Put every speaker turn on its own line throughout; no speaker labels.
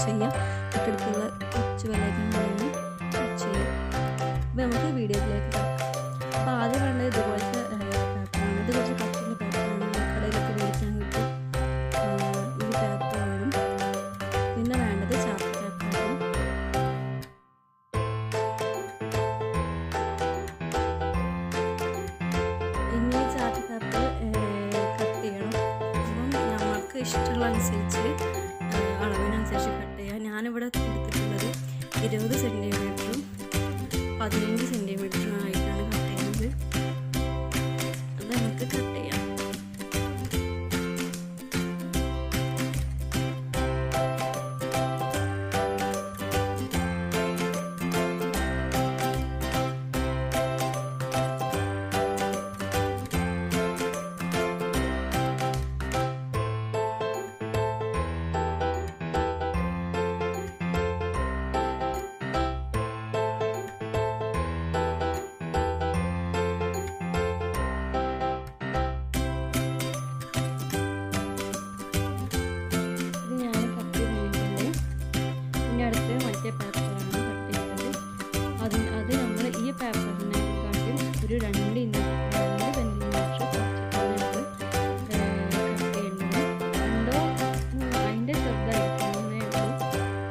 ചെയ്യുക. തൊട്ടടുത്തുള്ള കുറച്ച് വിലകളൊന്നും ചെയ്യാം. അപ്പോൾ നമുക്ക് വീഡിയോയിലേക്ക് കിടക്കാം. അപ്പോൾ ആദ്യം വേണ്ടത് ഇതുപോലത്തെ പേപ്പറാണ്. ഇത് കുറച്ച് കട്ടിയുള്ള പേപ്പറാണ്, കടയിലൊക്കെ മേടിക്കാൻ കിട്ടും. ഈ പേപ്പർ വേണം. പിന്നെ വേണ്ടത് ചാർട്ട് പേപ്പറാണ്. ഇനി ചാർട്ട് പേപ്പർ കട്ട് ചെയ്യണം. അപ്പം നമുക്ക് ഇഷ്ടമുള്ള അനുസരിച്ച് അളവിനനുസരിച്ച് കട്ട് ചെയ്യാം. ഞാനിവിടെ എടുത്തിട്ടുള്ളത് 20 സെൻറ്റിമീറ്ററും 15 സെൻറ്റിമീറ്ററും ആയിട്ടാണ് കട്ട് ചെയ്യുന്നത്. അത് നമുക്ക് കട്ട് ചെയ്യാം. മറ്റേ പേപ്പറാണ് കട്ട് ചെയ്യുന്നത്. അത് നമ്മൾ ഈ പേപ്പറിനെക്കാട്ടും ഒരു 2 സെൻറ്റിമീറ്റർ കുറച്ചിട്ടാണ് കട്ട് ചെയ്യേണ്ടത്. രണ്ടോ അതിൻ്റെ ചെറുതായിരിക്കണമെന്നേ ഉള്ളൂ.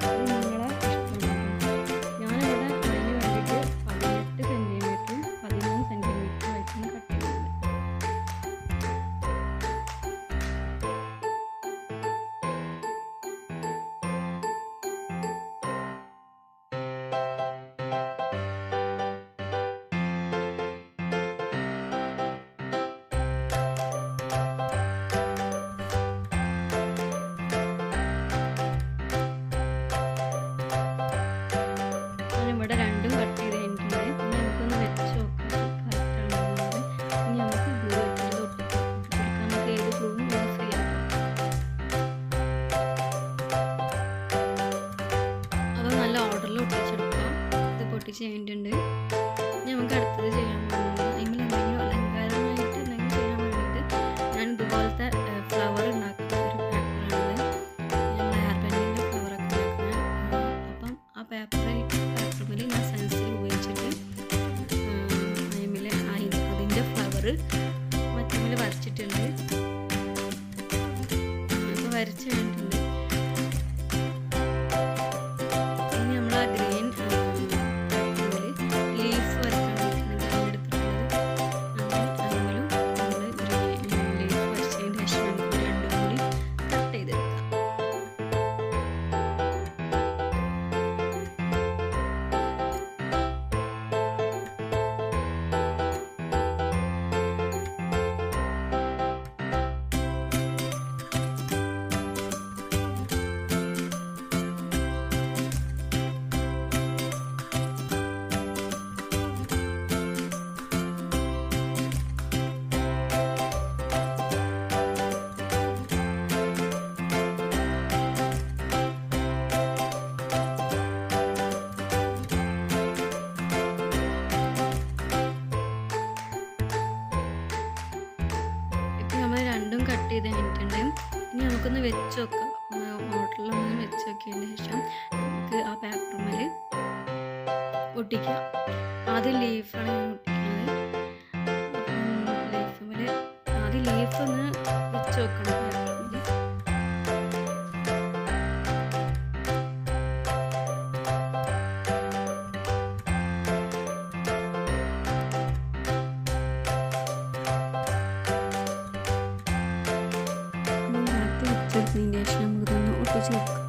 അത് നിങ്ങളെ ഇഷ്ടമാണ്. ഞാനിവിടെ അതിന് വേണ്ടിയിട്ട് 18 സെൻറ്റിമീറ്ററും 13 സെൻറ്റിമീറ്ററും ആയിട്ടാണ് കട്ട് ചെയ്യുന്നത്. ഇവിടെ രണ്ടും കട്ട് ചെയ്ത് കഴിഞ്ഞിട്ടുണ്ട്. ഇനി നമുക്കൊന്ന് വെച്ച് നോക്കാം കറക്റ്റാണെന്നുള്ളത്. ഇനി നമുക്ക് ഗ്ലൂ വെച്ചിട്ട് ഒട്ടിച്ചെടുക്കാം. നമുക്ക് ഏത് ഗ്ലൂവും യൂസ് ചെയ്യാം. അപ്പോൾ നല്ല ഓർഡറിൽ ഒട്ടിച്ചെടുക്കാം. ഇത് പൊട്ടിച്ച് കഴിഞ്ഞിട്ടുണ്ട്. ഇനി നമുക്ക് അടുത്തത് ചെയ്യാൻ പോകുന്നത് അതിൽ എന്തെങ്കിലും അലങ്കാരമായിട്ട് എന്തെങ്കിലും ചെയ്യാൻ വേണ്ടിയിട്ട് ഞാൻ ഇതുപോലത്തെ ഫ്ലവർ ഉണ്ടാക്കുന്ന ഒരു പേപ്പറാണിത്. ഞാൻ ഹെയർ ബാൻഡിൻ്റെ ഫ്ലവറൊക്കെ ഉണ്ടാക്കുന്നത്. അപ്പം ആ പേപ്പറിൽ ഞാൻ സെൻസിൽ ഉപയോഗിച്ചിട്ട് അതിൻ്റെ ഫ്ലവർ മറ്റേ വരച്ചിട്ടുണ്ട്. അപ്പോൾ വരച്ച് കഴിഞ്ഞിട്ടുണ്ട്. ഇനി നമ്മൾ ആ ഗ്രീൻ ലീഫ് വരയ്ക്കാൻ എടുത്തിട്ടുള്ളത്. അതുപോലും നമ്മൾ ലീഫ് വരച്ചതിന് ശേഷം നമുക്ക് രണ്ടും കൂടി കട്ട് ചെയ്തെടുക്കാം. നമ്മൾ രണ്ടും കട്ട് ചെയ്ത് കഴിഞ്ഞിട്ടുണ്ട്. ഇനി നമുക്കൊന്ന് വെച്ച് നോക്കാം. മോട്ടറിലൊന്ന് വെച്ച് നോക്കിയതിന് ശേഷം നമുക്ക് ആ പേപ്പറുമ്മേൽ ഒട്ടിക്കാം. ആദ്യം ലീഫാണ് ഞാൻ ഒട്ടിക്കുന്നത്. ലീഫുമ്മേൽ ആദ്യം ലീഫൊന്ന് വെച്ച് നോക്കണം. വെച്ചെടുത്തതിന് ശേഷം നമുക്കിതൊന്ന് ഒട്ടിച്ച് വെക്കാം.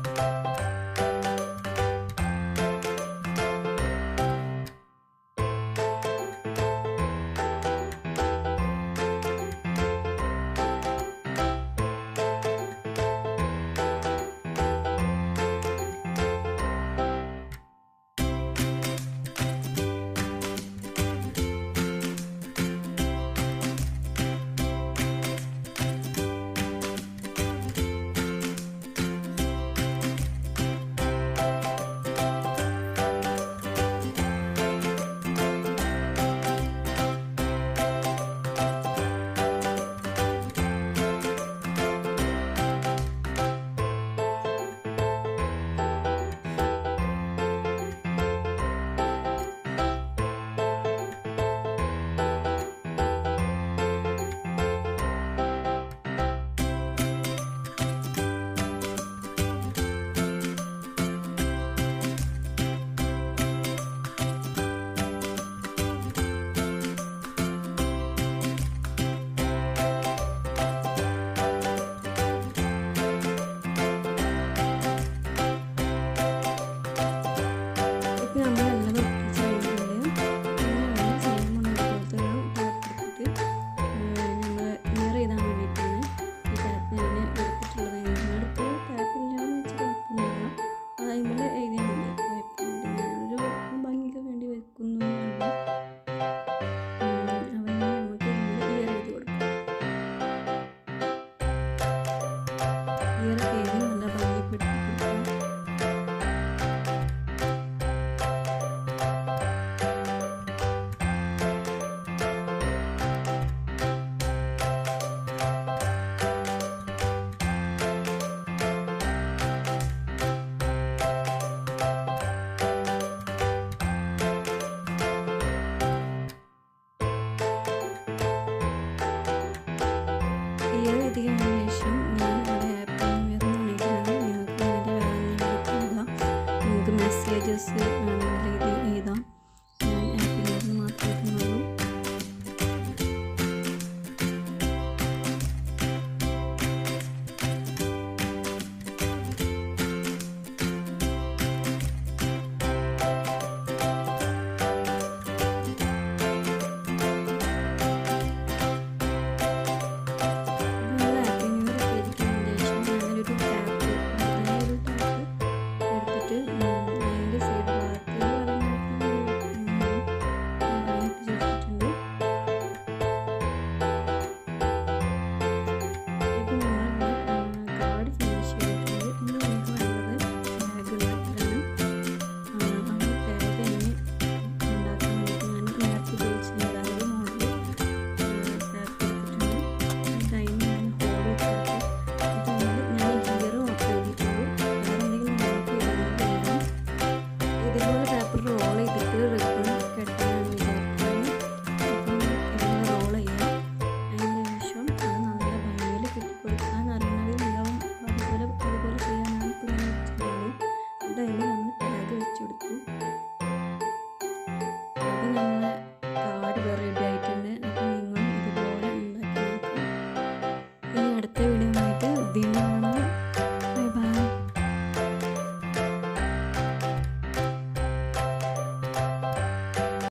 അത് വെച്ച് കൊടുത്തു.